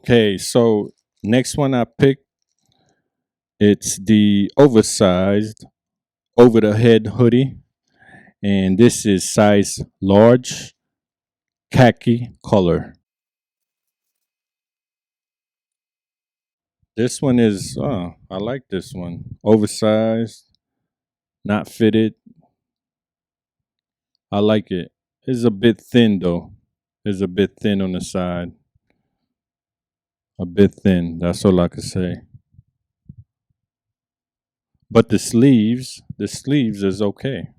Okay, so next one I picked, it's the oversized over the head hoodie, and this is size large, khaki color. This one is, I like this one. Oversized, not fitted. I like it. It's a bit thin though. It's a bit thin on the side. A bit thin. That's all I can say. But the sleeves is okay.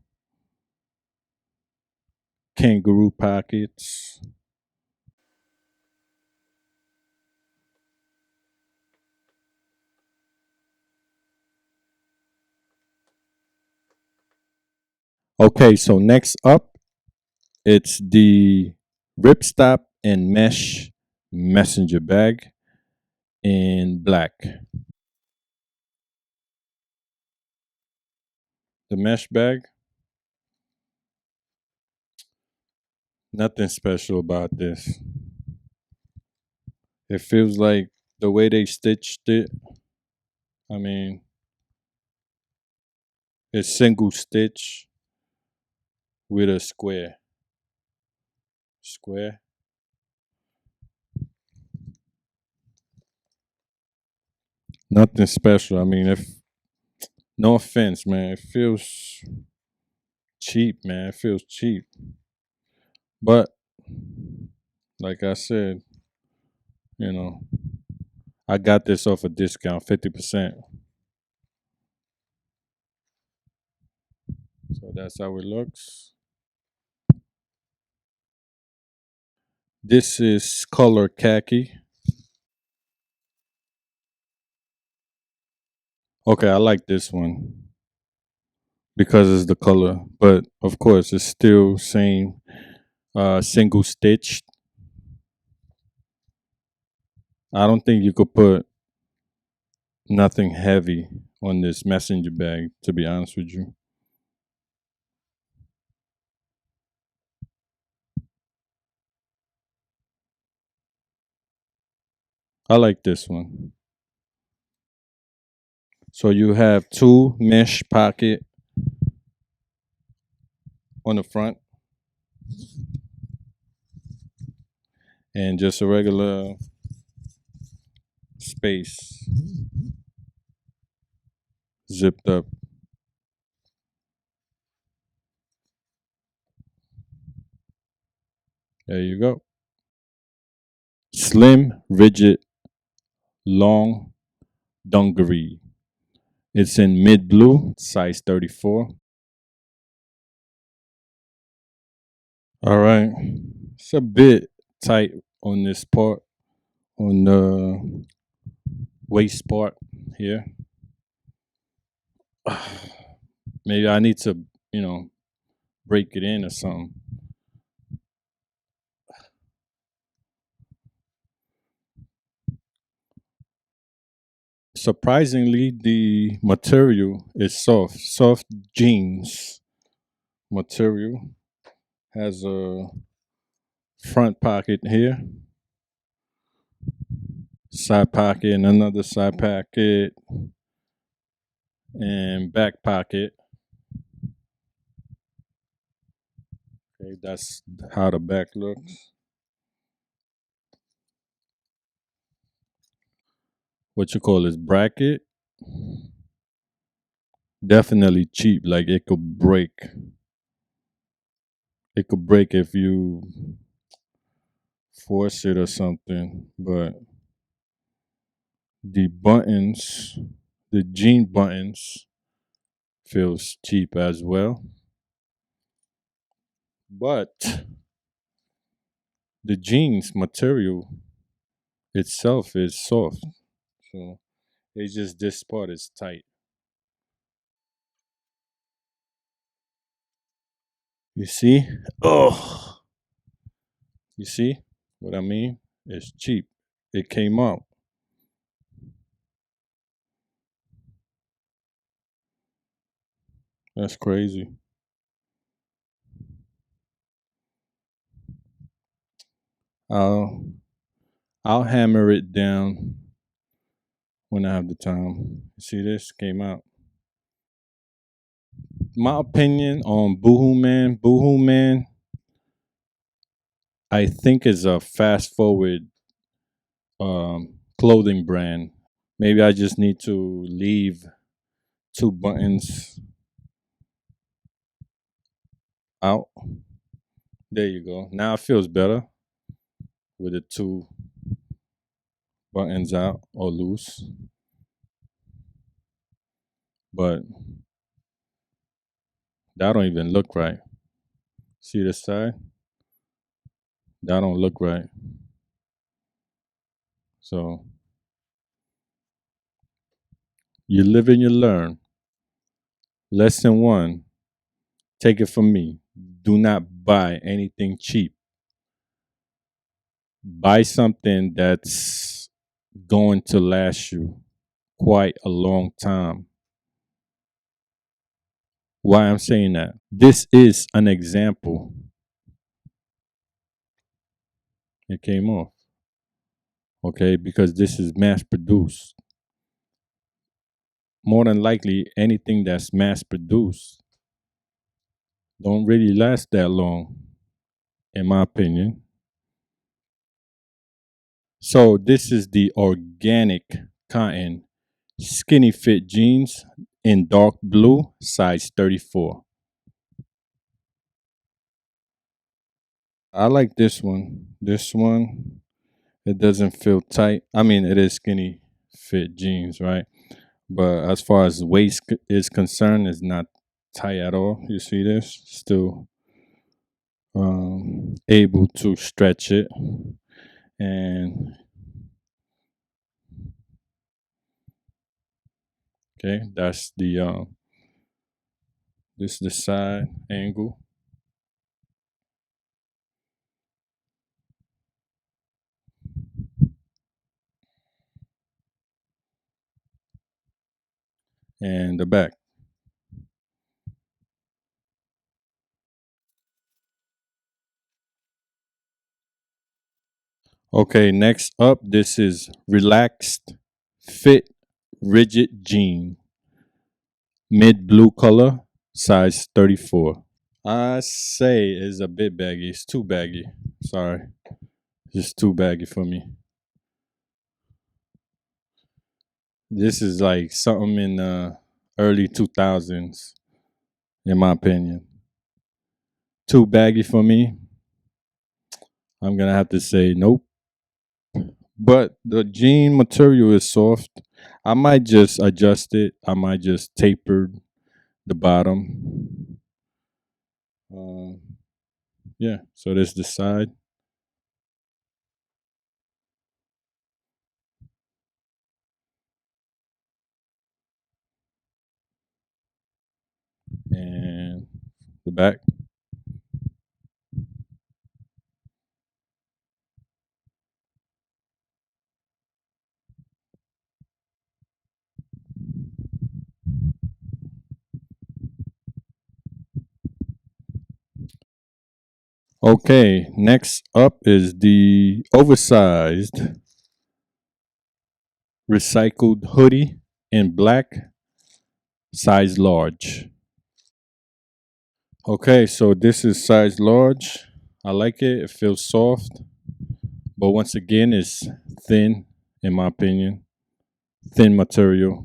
Kangaroo pockets. Okay, so next up, it's the ripstop and mesh messenger bag in black. The mesh bag, nothing special about this. It feels like the way they stitched it. I mean, it's single stitch with a square. Square. Nothing special. I mean, if no offense, man, it feels cheap, man. It feels cheap. But like I said, you know, I got this off a discount, 50%. So that's how it looks. This is color khaki. Okay, I like this one because it's the color, but of course it's still same single stitched. I don't think you could put nothing heavy on this messenger bag, to be honest with you. I like this one. So you have two mesh pocket on the front and just a regular space zipped up. There you go. Slim, rigid, long dungaree. It's in mid blue, size 34. All right. It's a bit tight on this part, on the waist part here. Maybe I need to, you know, break it in or something. Surprisingly, the material is soft. Soft jeans material. Has a front pocket here, side pocket, and another side pocket, and back pocket. Okay, that's how the back looks. What you call this bracket? Definitely cheap. Like it could break. It could break if you force it or something. But the buttons, the jean buttons, feels cheap as well. But the jeans material itself is soft. So it's just this part is tight. You see? Oh, you see what I mean? It's cheap. It came out. That's crazy. Uh, I'll hammer it down when I have the time. See, this came out. My opinion on BooHooMan. BooHooMan, I think, is a fast forward clothing brand. Maybe I just need to leave two buttons out. There you go. Now it feels better with the two buttons out or loose. But that don't even look right. See the side? That don't look right. So you live and you learn. Lesson one, take it from me. Do not buy anything cheap. Buy something that's going to last you quite a long time. Why I'm saying that? This is an example. It came off. Okay, because this is mass produced. More than likely, anything that's mass produced don't really last that long, in my opinion. So this is the organic cotton skinny fit jeans in dark blue, size 34. I like this one. This one, it doesn't feel tight. I mean, it is skinny fit jeans, right? But as far as waist is concerned, it's not tight at all. You see this? Still able to stretch it. And okay, that's the this is the side angle. And the back. Okay, next up, this is relaxed, fit, rigid jean, mid blue color, size 34. I say is a bit baggy. It's too baggy. Sorry, just too baggy for me. This is like something in the early 2000s, in my opinion. Too baggy for me. I'm gonna have to say nope. But the jean material is soft. I might just adjust it. I might just taper the bottom. Uh, yeah. So this the side, and the back. Okay. Next up is the oversized recycled hoodie in black, size large. Okay, so this is size large. I like it. It feels soft, but once again, it's thin, in my opinion. Thin material.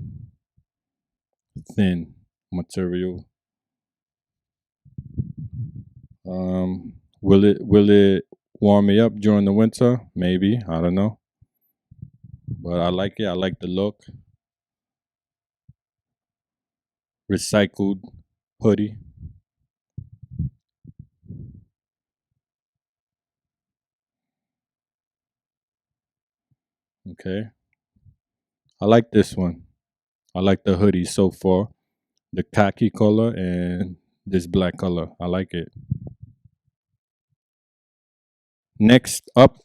Thin material. Will it warm me up during the winter? Maybe. I don't know. But I like it. I like the look. Recycled hoodie. Okay. I like this one. I like the hoodie so far. The khaki color and this black color. I like it. Next up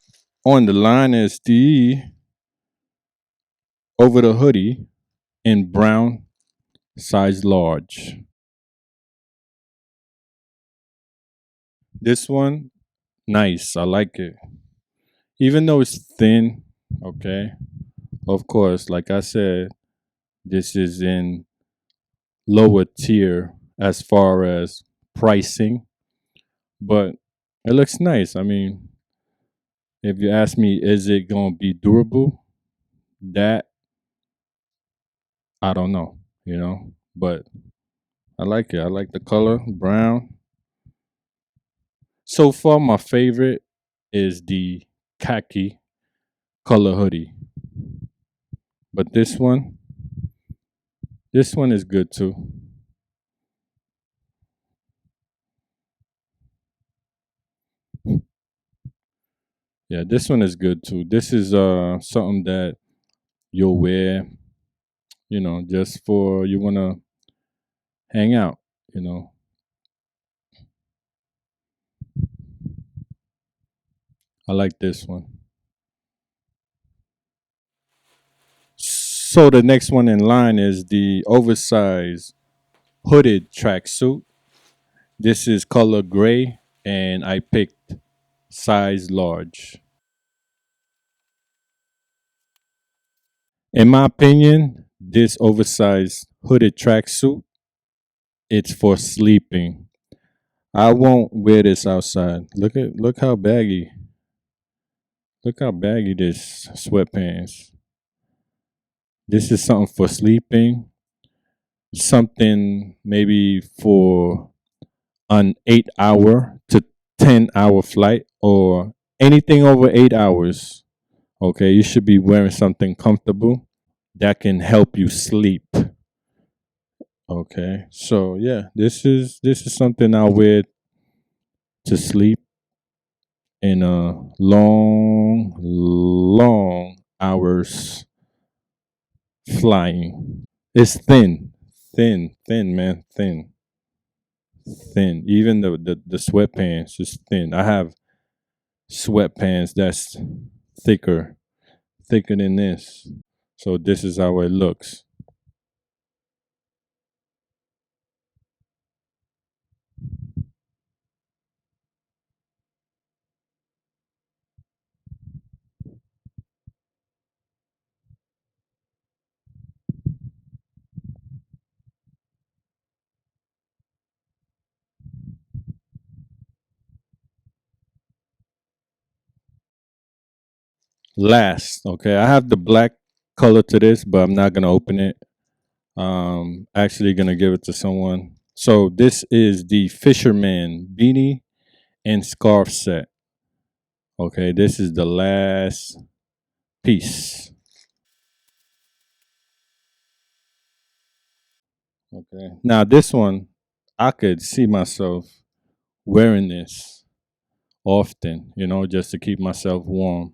on the line is the over the hoodie in brown, size large. This one, nice. I like it. Even though it's thin, Okay. Of course, like I said, this is in lower tier as far as pricing, but it looks nice. I mean, if you ask me, is it going to be durable? That I don't know, but I like it. I like the color, brown. So far, my favorite is the khaki color hoodie, but this one is good too. Yeah, this one is good too. This is something that you'll wear, just for you want to hang out, you know. I like this one. So the next one in line is the oversized hooded tracksuit. This is color gray, and I picked size large. In my opinion, this oversized hooded tracksuit, it's for sleeping. I won't wear this outside. Look how baggy this sweatpants. This is something for sleeping, something maybe for an 8 hour to 10 hour flight or anything over 8 hours. Okay, you should be wearing something comfortable that can help you sleep. Okay, so yeah, this is something I wear to sleep in a long hours flying. It's thin, man, thin. Even the sweatpants is thin. I have sweatpants that's thicker, thicker than this. So this is how it looks. Last, okay, I have the black color to this, but I'm not gonna open it. Actually gonna give it to someone. So this is the Fisherman beanie and scarf set. Okay, this is the last piece. Okay. Now this one, I could see myself wearing this often, just to keep myself warm.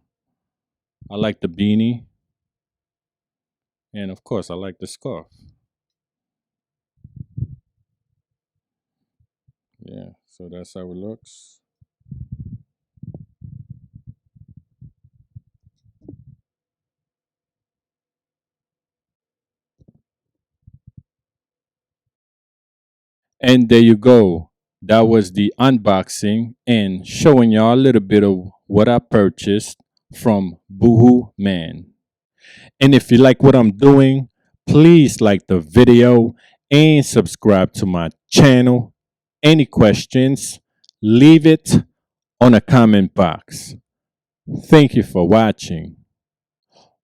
I like the beanie, and of course, I like the scarf. Yeah, so that's how it looks. And there you go. That was the unboxing and showing y'all a little bit of what I purchased from BooHooMan. And if you like what I'm doing, please like the video and subscribe to my channel. Any questions, leave it on a comment box. Thank you for watching.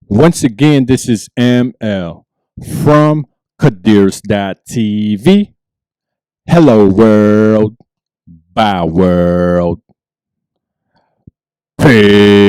Once again, this is ML from Kadirs.tv. Hello, world. Bye, world. Peace.